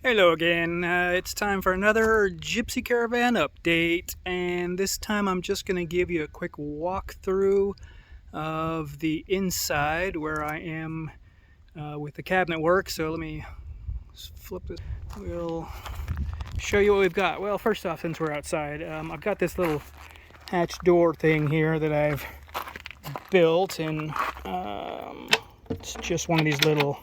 Hello again. It's time for another Gypsy Caravan update, and this time I'm just going to give you a quick walkthrough of the inside where I am with the cabinet work. So let me flip this. We'll show you what we've got. Well, first off, since we're outside, I've got this little hatch door thing here that I've built, and it's just one of these little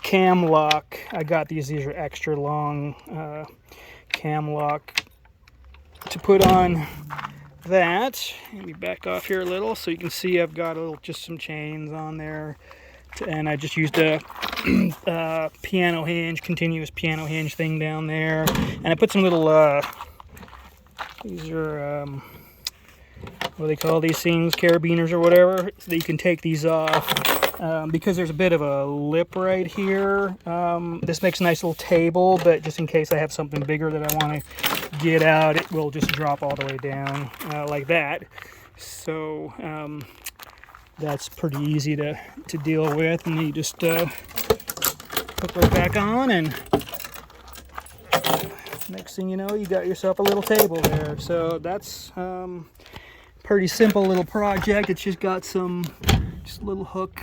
cam lock. I got these are extra long cam lock to put on that. Let me back off here a little so you can see I've got just some chains on there, and I just used a piano hinge, continuous piano hinge thing down there, and I put some little these are what do they call these things, carabiners or whatever, so that you can take these off. Because there's a bit of a lip right here, this makes a nice little table, but just in case I have something bigger that I want to get out, it will just drop all the way down like that. So that's pretty easy to deal with, and you just put those back on, and next thing you know, you got yourself a little table there. So that's pretty simple little project. It's just got some little hook,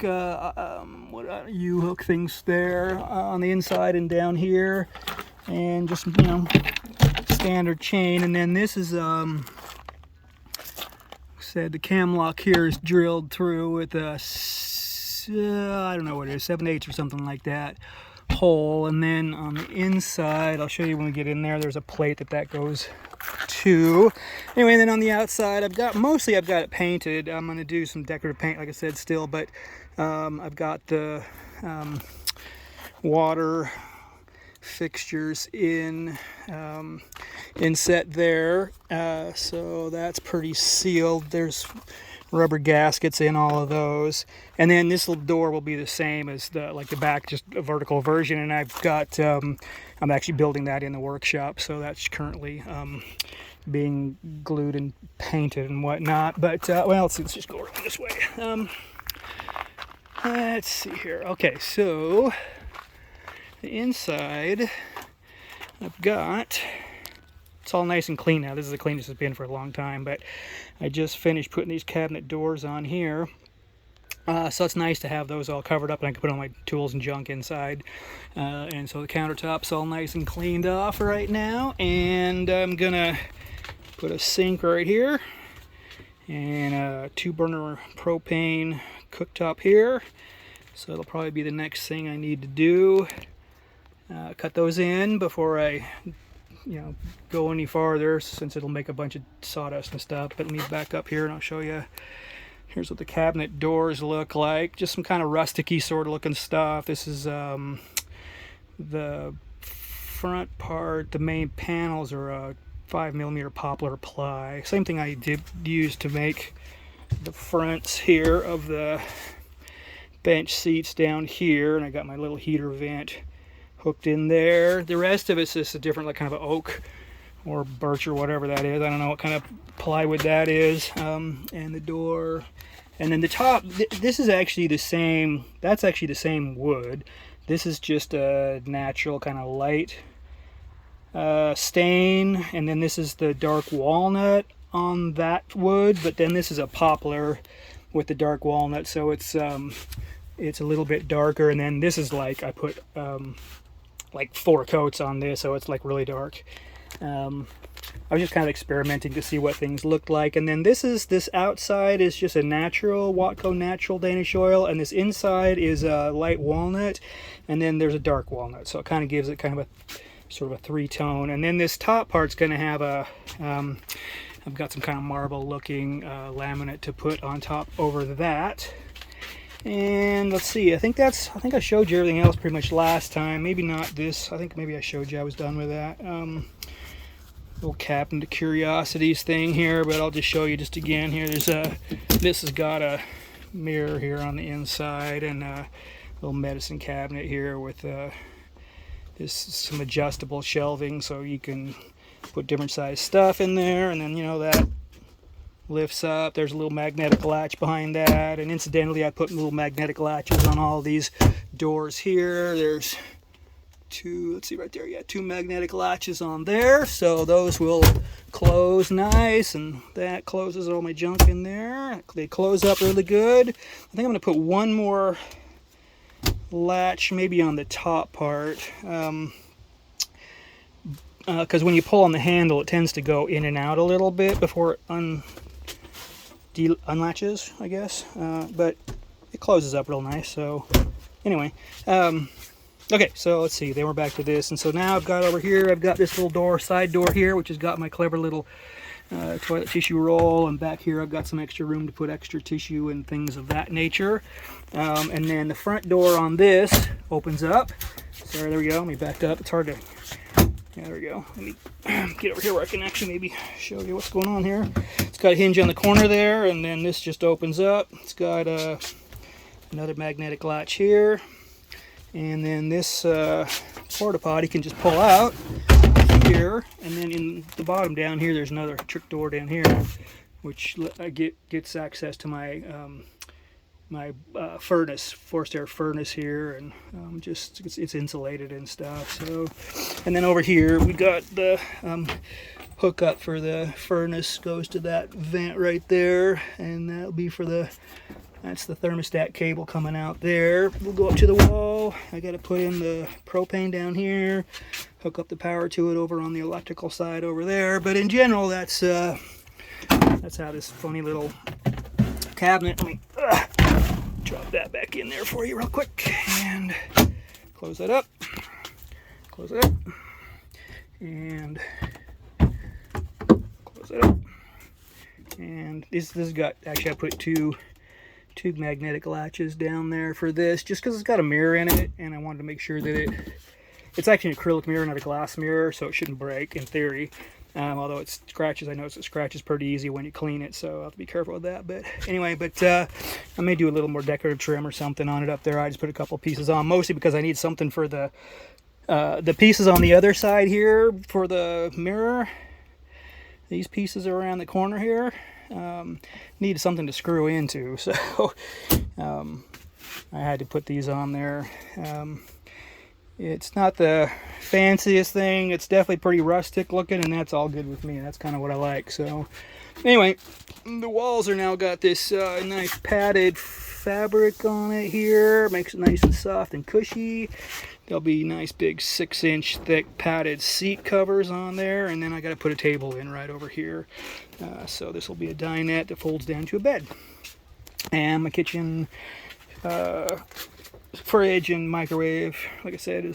U-hook things there on the inside and down here, and just standard chain. And then this is said the cam lock here is drilled through with a I don't know what it is, 7/8 or something like that hole. And then on the inside, I'll show you when we get in there, there's a plate that goes to. Anyway, and then on the outside, I've got it painted. I'm going to do some decorative paint, like I said, still, but I've got the water fixtures inset there, so that's pretty sealed. There's rubber gaskets in all of those, and then this little door will be the same as the back, just a vertical version. And I've got I'm actually building that in the workshop, so that's currently being glued and painted and whatnot. But well, let's just go around this way. Let's see here. Okay, so the inside, I've got, it's all nice and clean now. This is the cleanest it's been for a long time, but I just finished putting these cabinet doors on here. So it's nice to have those all covered up, and I can put all my tools and junk inside. And so the countertop's all nice and cleaned off right now. And I'm gonna put a sink right here, and a 2-burner propane cooktop here. So it'll probably be the next thing I need to do. Cut those in before I go any farther, since it'll make a bunch of sawdust and stuff. But let me back up here and I'll show you. Here's what the cabinet doors look like. Just some kind of rusticy sort of looking stuff. This is the front part. The main panels are a 5mm poplar ply. Same thing I did use to make the fronts here of the bench seats down here. And I got my little heater vent hooked in there. The rest of it's just a different, kind of an oak or birch or whatever that is. I don't know what kind of plywood that is. And the door, and then the top, this is actually the same. That's actually the same wood. This is just a natural kind of light stain, and then this is the dark walnut on that wood. But then this is a poplar with the dark walnut, so it's a little bit darker. And then this is I put 4 coats on this, so it's really dark. I was just kind of experimenting to see what things looked like. And then this outside is just a natural Watco natural Danish oil, and this inside is a light walnut, and then there's a dark walnut, so it kind of gives it kind of a sort of a 3-tone. And then this top part's going to have I've got some kind of marble looking laminate to put on top over that. And let's see, I think I showed you everything else pretty much last time. Maybe not this. I think maybe I showed you I was done with that. Little Cabinet of Curiosities thing here, but I'll just show you just again here. This has got a mirror here on the inside, and a little medicine cabinet here with some adjustable shelving, so you can put different size stuff in there. And then that lifts up. There's a little magnetic latch behind that, and incidentally I put little magnetic latches on all these doors here. There's two, let's see right there, yeah, two magnetic latches on there, so those will close nice, and that closes all my junk in there. They close up really good. I think I'm going to put one more latch maybe on the top part, because when you pull on the handle it tends to go in and out a little bit before it unlatches, I guess, but it closes up real nice. So anyway, okay, so let's see, then we're back to this, and so now I've got over here, I've got this little door, side door here, which has got my clever little toilet tissue roll, and back here I've got some extra room to put extra tissue and things of that nature. And then the front door on this opens up. Sorry, there we go, let me back up, it's hard to, yeah, there we go. Let me get over here where I can actually maybe show you what's going on here. It's got a hinge on the corner there, and then this just opens up. It's got another magnetic latch here, and then this porta potty can just pull out here, and then in the bottom down here there's another trick door down here, which gets access to my my furnace, forced air furnace here, and just it's insulated and stuff. So, and then over here we got the hookup for the furnace, goes to that vent right there, and that'll be for that's the thermostat cable coming out there. We'll go up to the wall. I got to put in the propane down here, hook up the power to it over on the electrical side over there. But in general, that's how this funny little cabinet. Let me drop that back in there for you real quick, and close that up. Close it up, and close it up. And this has got, actually I put two magnetic latches down there for this, just because it's got a mirror in it, and I wanted to make sure that it's actually an acrylic mirror, not a glass mirror, so it shouldn't break in theory. Although it scratches, I notice it scratches pretty easy when you clean it, so I'll have to be careful with that. But anyway, I may do a little more decorative trim or something on it up there. I just put a couple pieces on, mostly because I need something for the pieces on the other side here for the mirror. These pieces are around the corner here. Needed something to screw into, so I had to put these on there. It's not the fanciest thing. It's definitely pretty rustic looking, and that's all good with me. That's kind of what I like. So anyway, the walls are now got this nice padded fabric on it here. Makes it nice and soft and cushy. There'll be nice big 6-inch thick padded seat covers on there, and then I got to put a table in right over here. So this will be a dinette that folds down to a bed. And my kitchen fridge and microwave, like I said,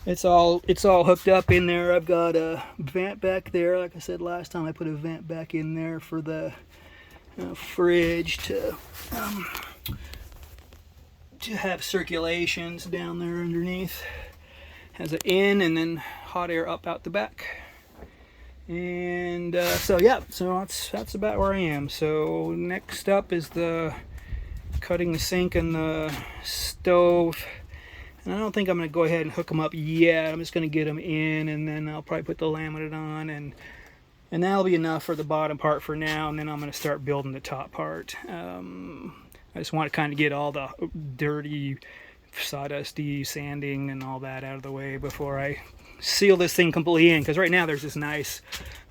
it's all hooked up in there. I've got a vent back there. Like I said last time, I put a vent back in there for the fridge to have circulations down there underneath. Has an in and then hot air up out the back. And so yeah, so that's about where I am. So next up is the cutting the sink and the stove, and I don't think I'm going to go ahead and hook them up yet. I'm just going to get them in, and then I'll probably put the laminate on, and that'll be enough for the bottom part for now, and then I'm going to start building the top part. I just want to kind of get all the dirty, sawdusty sanding and all that out of the way before I seal this thing completely in, because right now there's this nice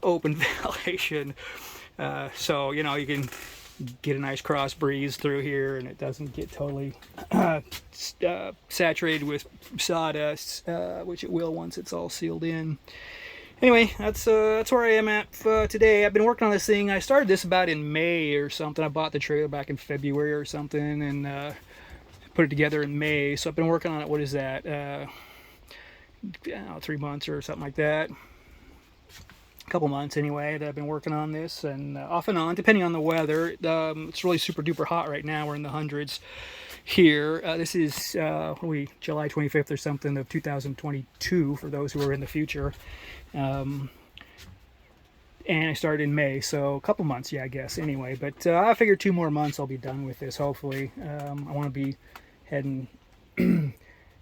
open ventilation, so you know, you can get a nice cross breeze through here, and it doesn't get totally saturated with sawdust, which it will once it's all sealed in. Anyway, that's where I am at today. I've been working on this thing. I started this about in May or something. I bought the trailer back in February or something, and put it together in May. So I've been working on it, what is that, I don't know, 3 months or something like that. A couple months anyway that I've been working on this, and off and on, depending on the weather. It's really super duper hot right now. We're in the hundreds here. This is July 25th or something of 2022 for those who are in the future. And I started in May, so a couple months, yeah, I guess, anyway. But I figure 2 more months I'll be done with this, hopefully. I want to be heading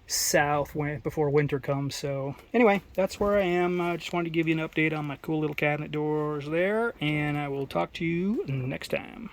south before winter comes. So anyway, that's where I am. I just wanted to give you an update on my cool little cabinet doors there, and I will talk to you next time.